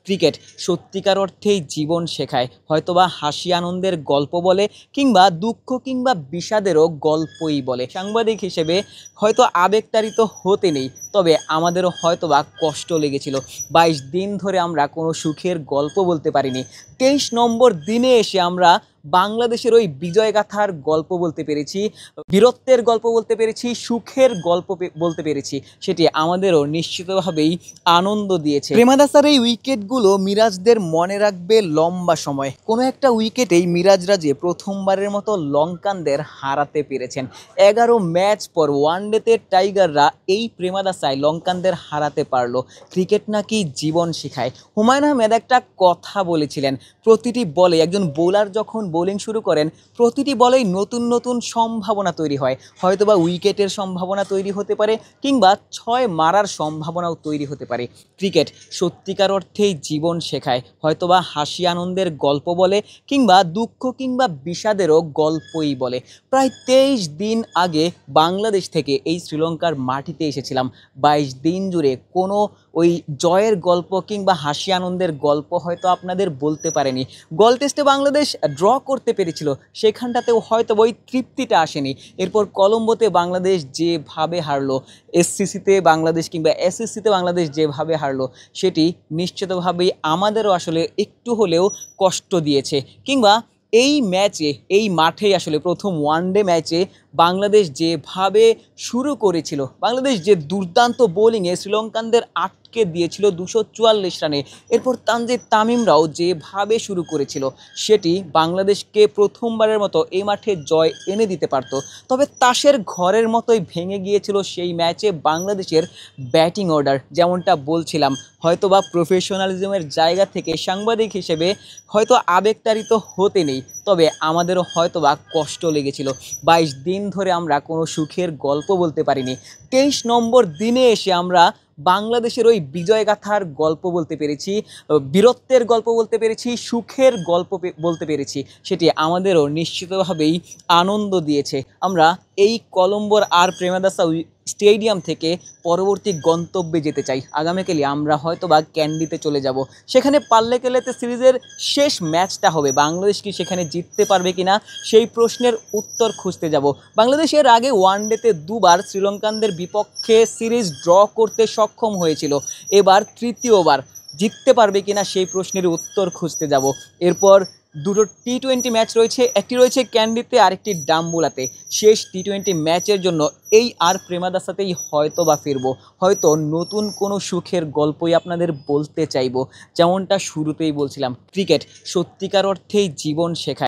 Cricket সত্যিকার অর্থেই জীবন শেখায়, হয়তোবা হাসি আনন্দের গল্প বলে কিংবা দুঃখ কিংবা বিষাদেরও গল্পই বলে। সাংবাদিক হিসেবে হয়তো আবেগতাড়িত হতে নেই, তবে আমাদেরও হয়তোবা কষ্ট লেগেছিল। 22 দিন ধরে আমরা কোনো সুখের গল্প বলতে পারিনি। 23 নম্বর দিনে এসে আমরা বাংলাদেশের ওই বিজয়গাথার গল্প বলতে পেরেছি, বীরত্বের গল্প বলতে পেরেছি, সুখের গল্প বলতে পেরেছি। সেটি আমাদেরও নিশ্চিতভাবেই আনন্দ দিয়েছে। প্রেমাদাসার এই উইকেটগুলো মিরাজদের মনে রাখবে লম্বা সময়। কোনো একটা উইকেটেই মিরাজরা যে প্রথমবারের মতো লঙ্কানদের হারাতে পেরেছেন। 11 ম্যাচ পর ওয়ানডেতে টাইগাররা এই প্রেমাদাসায় লঙ্কানদের হারাতে পারলো। ক্রিকেট নাকি জীবন শেখায়। হুমায়ুন আহমেদ একটা কথা বলেছিলেন, প্রতিটি বলে একজন বোলার যখন বোলিং শুরু করেন প্রতিটি বলেই নতুন নতুন সম্ভাবনা তৈরি হয়। হয়তোবা উইকেটের সম্ভাবনা তৈরি হতে পারে কিংবা 6 মারার সম্ভাবনাও তৈরি হতে পারে। ক্রিকেট সত্যিকার অর্থেই জীবন শেখায়, হয়তোবা হাসি আনন্দের গল্প বলে কিংবা দুঃখ কিংবা বিষাদেরও গল্পই বলে। প্রায় 23 দিন আগে বাংলাদেশ থেকে এই শ্রীলঙ্কার মাটিতে এসেছিলাম। 22 দিন জুড়ে কোনো ওই জয়ের গল্প কিংবা হাসি আনন্দের গল্প হয়তো আপনাদের বলতে পারেনি। গল টেস্টে বাংলাদেশ ড্র করতে পেরেছিল, সেখানটাতেও হয়তো ওই তৃপ্তিটা আসেনি। এরপর কলম্বোতে বাংলাদেশ যেভাবে হারলো, এসসিসিতে বাংলাদেশ কিংবা এসএসসিতে বাংলাদেশ যেভাবে হারলো, সেটি নিশ্চিতভাবেই আমাদেরও আসলে একটু হলেও কষ্ট দিয়েছে। কিংবা এই ম্যাচে এই মাঠেই আসলে প্রথম ওয়ানডে ম্যাচে বাংলাদেশ যেভাবে শুরু করেছিল, বাংলাদেশ যে দুর্দান্ত বোলিংয়ে শ্রীলঙ্কানদের আটকে দিয়েছিল 244 রানে, এরপর তানজিদ তামিমরাও যেভাবে শুরু করেছিল সেটি বাংলাদেশকে প্রথমবারের মতো এই মাঠে জয় এনে দিতে পারত। তবে তাসের ঘরের মতোই ভেঙে গিয়েছিল সেই ম্যাচে বাংলাদেশের ব্যাটিং অর্ডার। যেমনটা বলছিলাম, হয়তোবা প্রফেশনালিজমের জায়গা থেকে সাংবাদিক হিসেবে হয়তো আবেগতাড়িত হতে নেই, তবে আমাদেরও হয়তোবা কষ্ট লেগেছিল। 22 দিন ধরে আমরা কোনো সুখের গল্প বলতে পারিনি। 23 নম্বর দিনে এসে আমরা বাংলাদেশের ওই বিজয়গাথার গল্প বলতে পেরেছি, বীরত্বের গল্প বলতে পেরেছি, সুখের গল্প বলতে পেরেছি। সেটি আমাদেরও নিশ্চিতভাবেই আনন্দ দিয়েছে। আমরা এই কলম্বোর আর প্রেমাদাসা স্টেডিয়াম থেকে পরবর্তী গন্তব্যে যেতে চাই। আগামীকালই আমরা হয়তোবা ক্যান্ডিতে চলে যাব। সেখানে পাল্লেকেলেতে সিরিজের শেষ ম্যাচটা হবে। বাংলাদেশ কি সেখানে জিততে পারবে কিনা সেই প্রশ্নের উত্তর খুঁজতে যাব। বাংলাদেশের আগে ওয়ানডেতে দুবার শ্রীলঙ্কানদের বিপক্ষে সিরিজ ড্র করতে সক্ষম হয়েছিল। এবার তৃতীয়বার জিততে পারবে কিনা সেই প্রশ্নের উত্তর খুঁজতে যাব। এরপর দুটো টি20 ম্যাচ রয়েছে, একটি রয়েছে ক্যান্ডিতে আরেকটি ডাম্বুলাতে। শেষ টি20 ম্যাচের জন্য এই আর প্রেমাদাসাতেই হয়তো বা ফিরবো। হয়তো নতুন কোনো সুখের গল্পই আপনাদের বলতে চাইবো। যেমনটা শুরুতেই বলছিলাম, ক্রিকেট সত্যিকার অর্থেই জীবন শেখায়।